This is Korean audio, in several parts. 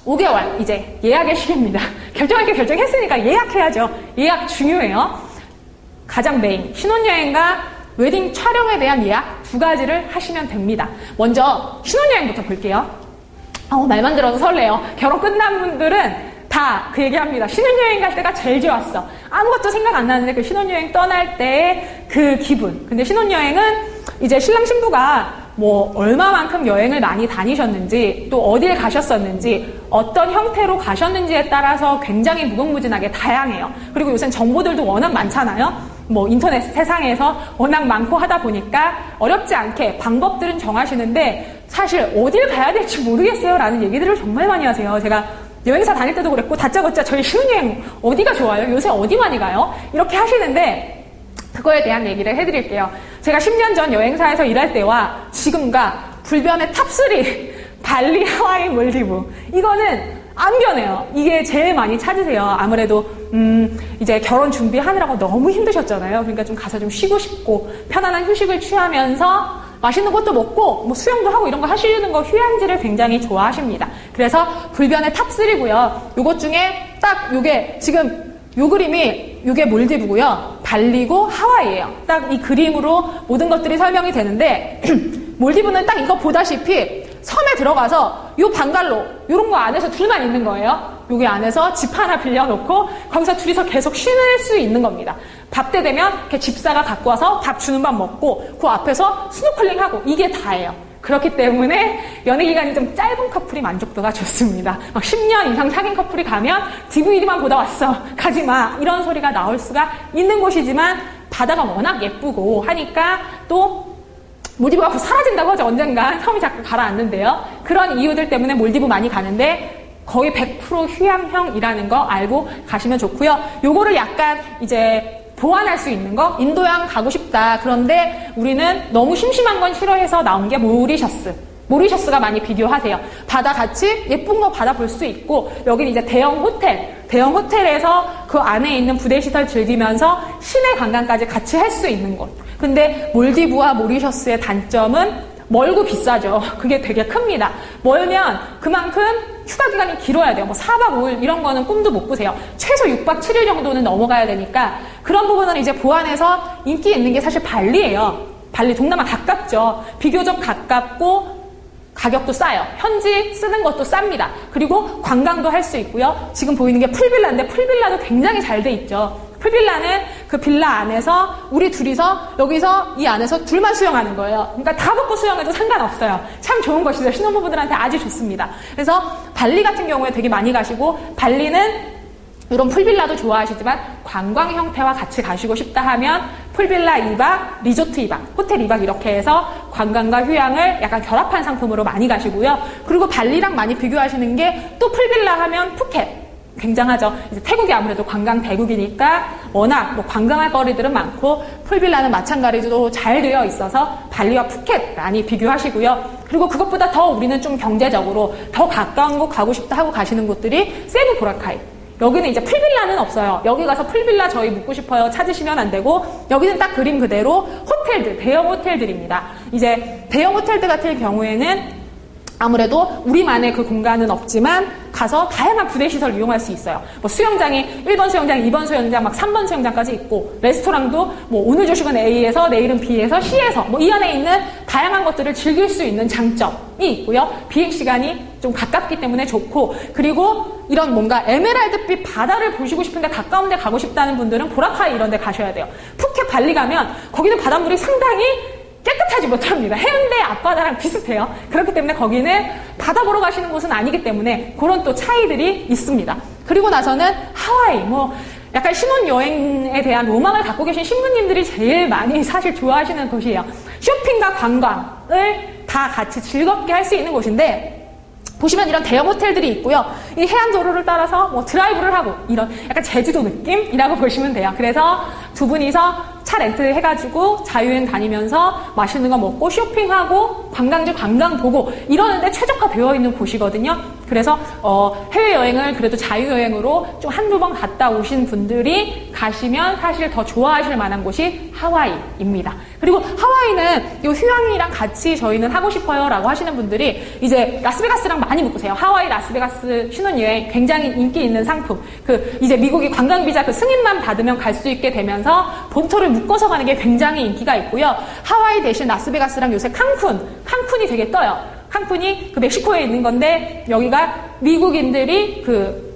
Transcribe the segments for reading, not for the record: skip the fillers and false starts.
5개월 이제 예약의 시기입니다. 결정할 게 결정했으니까 예약해야죠. 예약 중요해요. 가장 메인 신혼여행과 웨딩 촬영에 대한 예약 2가지를 하시면 됩니다. 먼저 신혼여행부터 볼게요. 말만 들어도 설레요. 결혼 끝난 분들은 다 그 얘기합니다. 신혼여행 갈 때가 제일 좋았어. 아무것도 생각 안 나는데 그 신혼여행 떠날 때의 그 기분. 근데 신혼여행은 이제 신랑 신부가 뭐 얼마만큼 여행을 많이 다니셨는지 또 어딜 가셨었는지 어떤 형태로 가셨는지에 따라서 굉장히 무궁무진하게 다양해요. 그리고 요새는 정보들도 워낙 많잖아요. 뭐 인터넷 세상에서 워낙 많고 하다 보니까 어렵지 않게 방법들은 정하시는데 사실 어딜 가야 될지 모르겠어요 라는 얘기들을 정말 많이 하세요. 제가 여행사 다닐 때도 그랬고 다짜고짜 저희 신혼여행 어디가 좋아요? 요새 어디 많이 가요? 이렇게 하시는데 그거에 대한 얘기를 해드릴게요. 제가 10년 전 여행사에서 일할 때와 지금과 불변의 탑3 발리, 하와이, 몰디브 이거는 안 변해요. 이게 제일 많이 찾으세요. 아무래도 이제 결혼 준비하느라고 너무 힘드셨잖아요. 그러니까 좀 가서 좀 쉬고 싶고 편안한 휴식을 취하면서 맛있는 것도 먹고 뭐 수영도 하고 이런 거 하시는 거 휴양지를 굉장히 좋아하십니다. 그래서 불변의 탑3고요. 요것 중에 딱 요게 지금 요 그림이 요게 몰디브고요. 발리고 하와이예요. 딱 이 그림으로 모든 것들이 설명이 되는데 몰디브는 딱 이거 보다시피 섬에 들어가서 요 방갈로 요런 거 안에서 둘만 있는 거예요. 여기 안에서 집 하나 빌려놓고 거기서 둘이서 계속 쉬는 수 있는 겁니다. 밥 때 되면 이렇게 집사가 갖고 와서 밥 주는 밥 먹고 그 앞에서 스노클링하고 이게 다예요. 그렇기 때문에 연애 기간이 좀 짧은 커플이 만족도가 좋습니다. 막 10년 이상 사귄 커플이 가면 DVD만 보다 왔어. 가지 마. 이런 소리가 나올 수가 있는 곳이지만 바다가 워낙 예쁘고 하니까 또 몰디브가 앞으로 사라진다고 하죠. 언젠간 섬이 자꾸 가라앉는데요. 그런 이유들 때문에 몰디브 많이 가는데 거의 100% 휴양형이라는 거 알고 가시면 좋고요. 요거를 약간 이제 보완할 수 있는 거, 인도양 가고 싶다. 그런데 우리는 너무 심심한 건 싫어해서 나온 게 모리셔스. 모리셔스가 많이 비교하세요. 바다 같이 예쁜 거 바다 볼 수 있고 여기는 이제 대형 호텔. 대형 호텔에서 그 안에 있는 부대시설 즐기면서 시내 관광까지 같이 할 수 있는 곳. 근데 몰디브와 모리셔스의 단점은 멀고 비싸죠. 그게 되게 큽니다. 멀면 그만큼 휴가 기간이 길어야 돼요. 뭐 4박 5일 이런 거는 꿈도 못 꾸세요. 최소 6박 7일 정도는 넘어가야 되니까 그런 부분은 이제 보완해서 인기 있는 게 사실 발리예요. 발리 동남아 가깝죠. 비교적 가깝고 가격도 싸요. 현지 쓰는 것도 쌉니다. 그리고 관광도 할 수 있고요. 지금 보이는 게 풀빌라인데 풀빌라도 굉장히 잘 돼 있죠. 풀빌라는 그 빌라 안에서 우리 둘이서 여기서 이 안에서 둘만 수영하는 거예요. 그러니까 다 벗고 수영해도 상관없어요. 참 좋은 것이죠. 신혼부부들한테 아주 좋습니다. 그래서 발리 같은 경우에 되게 많이 가시고 발리는 이런 풀빌라도 좋아하시지만 관광 형태와 같이 가시고 싶다 하면 풀빌라 2박, 리조트 2박, 호텔 2박 이렇게 해서 관광과 휴양을 약간 결합한 상품으로 많이 가시고요. 그리고 발리랑 많이 비교하시는 게 또 풀빌라 하면 푸켓. 굉장하죠. 이제 태국이 아무래도 관광 대국이니까 워낙 뭐 관광할 거리들은 많고 풀빌라는 마찬가지로 잘 되어 있어서 발리와 푸켓 많이 비교하시고요. 그리고 그것보다 더 우리는 좀 경제적으로 더 가까운 곳 가고 싶다 하고 가시는 곳들이 세부 보라카이. 여기는 이제 풀빌라는 없어요. 여기 가서 풀빌라 저희 묵고 싶어요 찾으시면 안 되고 여기는 딱 그림 그대로 호텔들, 대형 호텔들입니다. 이제 대형 호텔들 같은 경우에는 아무래도 우리만의 그 공간은 없지만 가서 다양한 부대시설을 이용할 수 있어요. 뭐 수영장이 1번 수영장, 2번 수영장, 막 3번 수영장까지 있고 레스토랑도 뭐 오늘 조식은 A에서 내일은 B에서 C에서 뭐 이 안에 있는 다양한 것들을 즐길 수 있는 장점이 있고요. 비행시간이 좀 가깝기 때문에 좋고 그리고 이런 뭔가 에메랄드빛 바다를 보시고 싶은데 가까운 데 가고 싶다는 분들은 보라카이 이런 데 가셔야 돼요. 푸켓 발리 가면 거기는 바닷물이 상당히 깨끗하지 못합니다. 해운대 앞바다랑 비슷해요. 그렇기 때문에 거기는 바다 보러 가시는 곳은 아니기 때문에 그런 또 차이들이 있습니다. 그리고 나서는 하와이, 뭐 약간 신혼여행에 대한 로망을 갖고 계신 신부님들이 제일 많이 사실 좋아하시는 곳이에요. 쇼핑과 관광을 다 같이 즐겁게 할 수 있는 곳인데 보시면 이런 대형 호텔들이 있고요. 이 해안도로를 따라서 뭐 드라이브를 하고 이런 약간 제주도 느낌이라고 보시면 돼요. 그래서 두 분이서 차 렌트 해가지고 자유여행 다니면서 맛있는 거 먹고 쇼핑하고 관광지 관광 보고 이러는데 최적화되어 있는 곳이거든요. 그래서 해외여행을 그래도 자유여행으로 좀 한두 번 갔다 오신 분들이 가시면 사실 더 좋아하실 만한 곳이 하와이입니다. 그리고 하와이는 이 휴양이랑 같이 저희는 하고 싶어요 라고 하시는 분들이 이제 라스베가스랑 많이 묶으세요. 하와이 라스베가스 신혼여행 굉장히 인기 있는 상품. 이제 미국이 관광비자 승인만 받으면 갈 수 있게 되면서 본토를 묶어서 가는 게 굉장히 인기가 있고요. 하와이 대신 라스베가스랑 요새 칸쿤이 되게 떠요. 칸쿤이 멕시코에 있는 건데 여기가 미국인들이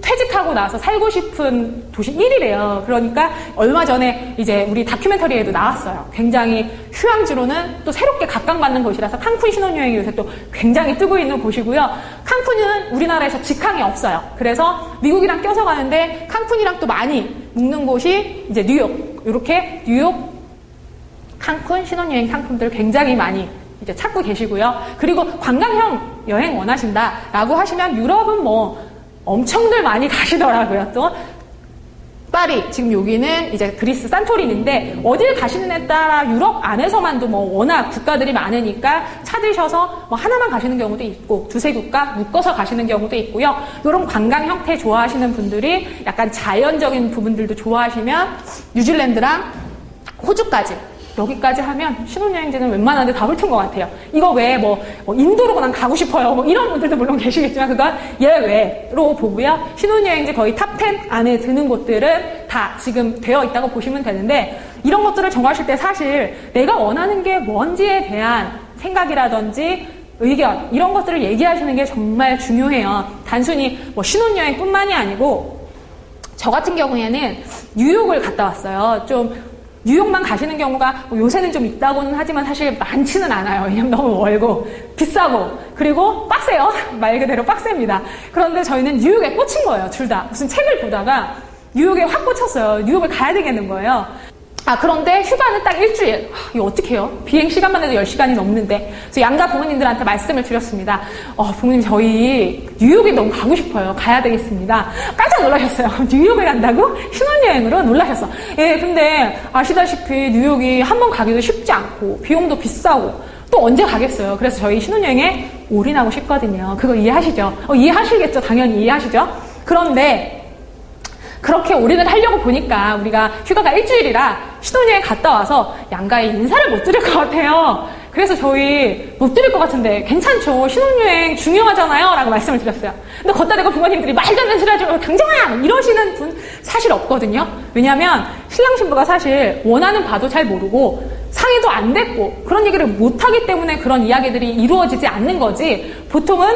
퇴직하고 나서 살고 싶은 도시 1위래요. 그러니까 얼마 전에 이제 우리 다큐멘터리에도 나왔어요. 굉장히 휴양지로는 또 새롭게 각광받는 곳이라서 칸쿤 신혼여행이 요새 또 굉장히 뜨고 있는 곳이고요. 칸쿤은 우리나라에서 직항이 없어요. 그래서 미국이랑 껴서 가는데 칸쿤이랑 또 많이 묶는 곳이 이제 뉴욕. 이렇게 뉴욕, 칸쿤 신혼여행 상품들 굉장히 많이 이제 찾고 계시고요. 그리고 관광형 여행 원하신다라고 하시면 유럽은 엄청들 많이 가시더라고요. 또 파리, 지금 여기는 이제 그리스 산토리니인데 어딜 가시는에 따라 유럽 안에서만도 워낙 국가들이 많으니까 찾으셔서 하나만 가시는 경우도 있고 두세 국가 묶어서 가시는 경우도 있고요. 이런 관광 형태 좋아하시는 분들이 약간 자연적인 부분들도 좋아하시면 뉴질랜드랑 호주까지 여기까지 하면 신혼여행지는 웬만한 데 다 훑은 것 같아요. 이거 외에 인도로 난 가고 싶어요. 이런 분들도 물론 계시겠지만 그건 예외로 보고요. 신혼여행지 거의 탑10 안에 드는 곳들은 다 지금 되어 있다고 보시면 되는데 이런 것들을 정하실 때 사실 내가 원하는 게 뭔지에 대한 생각이라든지 의견 이런 것들을 얘기하시는 게 정말 중요해요. 단순히 신혼여행뿐만이 아니고 저 같은 경우에는 뉴욕을 갔다 왔어요. 뉴욕만 가시는 경우가 요새는 좀 있다고는 하지만 사실 많지는 않아요. 왜냐면 너무 멀고 비싸고 그리고 빡세요. 말 그대로 빡셉니다. 그런데 저희는 뉴욕에 꽂힌 거예요. 둘 다. 무슨 책을 보다가 뉴욕에 확 꽂혔어요. 뉴욕을 가야 되겠는 거예요. 그런데 휴가는 딱 일주일. 이거 어떻게 해요? 비행 시간만 해도 10시간이 넘는데. 그래서 양가 부모님들한테 말씀을 드렸습니다. 부모님 저희 뉴욕에 너무 가고 싶어요. 가야 되겠습니다. 깜짝 놀라셨어요. 뉴욕에 간다고? 신혼여행으로 놀라셨어. 예, 근데 아시다시피 뉴욕이 한번 가기도 쉽지 않고 비용도 비싸고 또 언제 가겠어요. 그래서 저희 신혼여행에 올인하고 싶거든요. 그거 이해하시죠? 이해하시겠죠? 당연히 이해하시죠? 그런데 그렇게 올인을 하려고 보니까 우리가 휴가가 일주일이라 신혼여행 갔다 와서 양가에 인사를 못 드릴 것 같아요. 그래서 저희 못 드릴 것 같은데 괜찮죠? 신혼여행 중요하잖아요? 라고 말씀을 드렸어요. 근데 걷다 대고 부모님들이 말도 안 되는 소리 하지 말고 강정아! 이러시는 분 사실 없거든요. 왜냐하면 신랑 신부가 사실 원하는 바도 잘 모르고 상의도 안 됐고 그런 얘기를 못하기 때문에 그런 이야기들이 이루어지지 않는 거지 보통은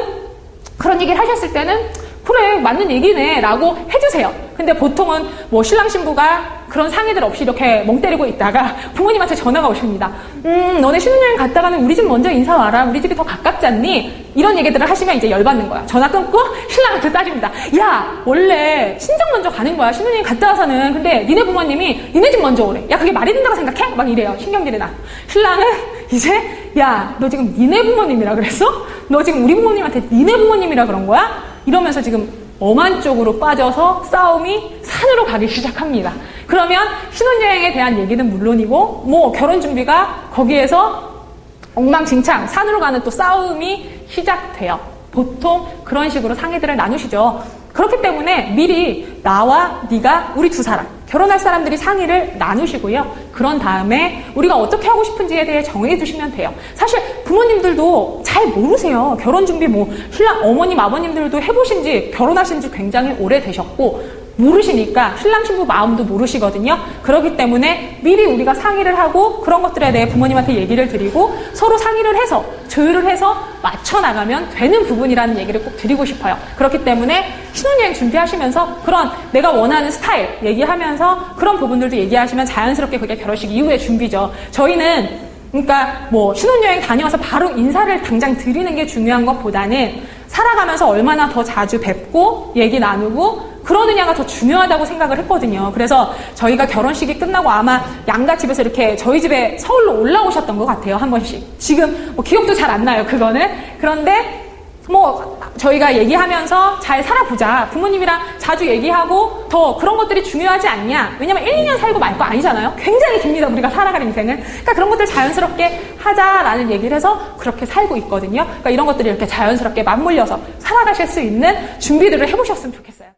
그런 얘기를 하셨을 때는 그래 맞는 얘기네 라고 해주세요. 근데 보통은 신랑 신부가 그런 상의들 없이 이렇게 멍 때리고 있다가 부모님한테 전화가 오십니다. 너네 신혼여행 갔다가는 우리 집 먼저 인사 와라. 우리 집이 더 가깝지 않니? 이런 얘기들을 하시면 이제 열받는 거야. 전화 끊고 신랑한테 따집니다. 야 원래 친정 먼저 가는 거야. 신혼여행 갔다 와서는. 근데 니네 부모님이 니네 집 먼저 오래. 야 그게 말이 된다고 생각해? 막 이래요. 신경질이 나. 신랑은 이제 야 너 지금 니네 부모님이라 그랬어? 너 지금 우리 부모님한테 니네 부모님이라 그런 거야? 이러면서 지금 엄한 쪽으로 빠져서 싸움이 산으로 가기 시작합니다. 그러면 신혼여행에 대한 얘기는 물론이고 결혼 준비가 거기에서 엉망진창 산으로 가는 또 싸움이 시작돼요. 보통 그런 식으로 상의들을 나누시죠. 그렇기 때문에 미리 나와 네가 우리 두 사람 결혼할 사람들이 상의를 나누시고요. 그런 다음에 우리가 어떻게 하고 싶은지에 대해 정해 두시면 돼요. 사실 부모님들도 잘 모르세요. 결혼 준비 신랑 어머님 아버님들도 해보신 지 결혼하신 지 굉장히 오래되셨고 모르시니까 신랑 신부 마음도 모르시거든요. 그렇기 때문에 미리 우리가 상의를 하고 그런 것들에 대해 부모님한테 얘기를 드리고 서로 상의를 해서 조율을 해서 맞춰나가면 되는 부분이라는 얘기를 꼭 드리고 싶어요. 그렇기 때문에 신혼여행 준비하시면서 그런 내가 원하는 스타일 얘기하면서 그런 부분들도 얘기하시면 자연스럽게 그게 결혼식 이후의 준비죠. 저희는 그러니까 신혼여행 다녀와서 바로 인사를 당장 드리는 게 중요한 것보다는 살아가면서 얼마나 더 자주 뵙고 얘기 나누고 그러느냐가 더 중요하다고 생각을 했거든요. 그래서 저희가 결혼식이 끝나고 아마 양가 집에서 이렇게 저희 집에 서울로 올라오셨던 것 같아요. 한 번씩. 지금 기억도 잘 안 나요. 그거는. 그런데 저희가 얘기하면서 잘 살아보자. 부모님이랑 자주 얘기하고 더 그런 것들이 중요하지 않냐. 왜냐면 1, 2년 살고 말 거 아니잖아요. 굉장히 깁니다. 우리가 살아갈 인생은. 그러니까 그런 것들 자연스럽게 하자라는 얘기를 해서 그렇게 살고 있거든요. 그러니까 이런 것들이 이렇게 자연스럽게 맞물려서 살아가실 수 있는 준비들을 해보셨으면 좋겠어요.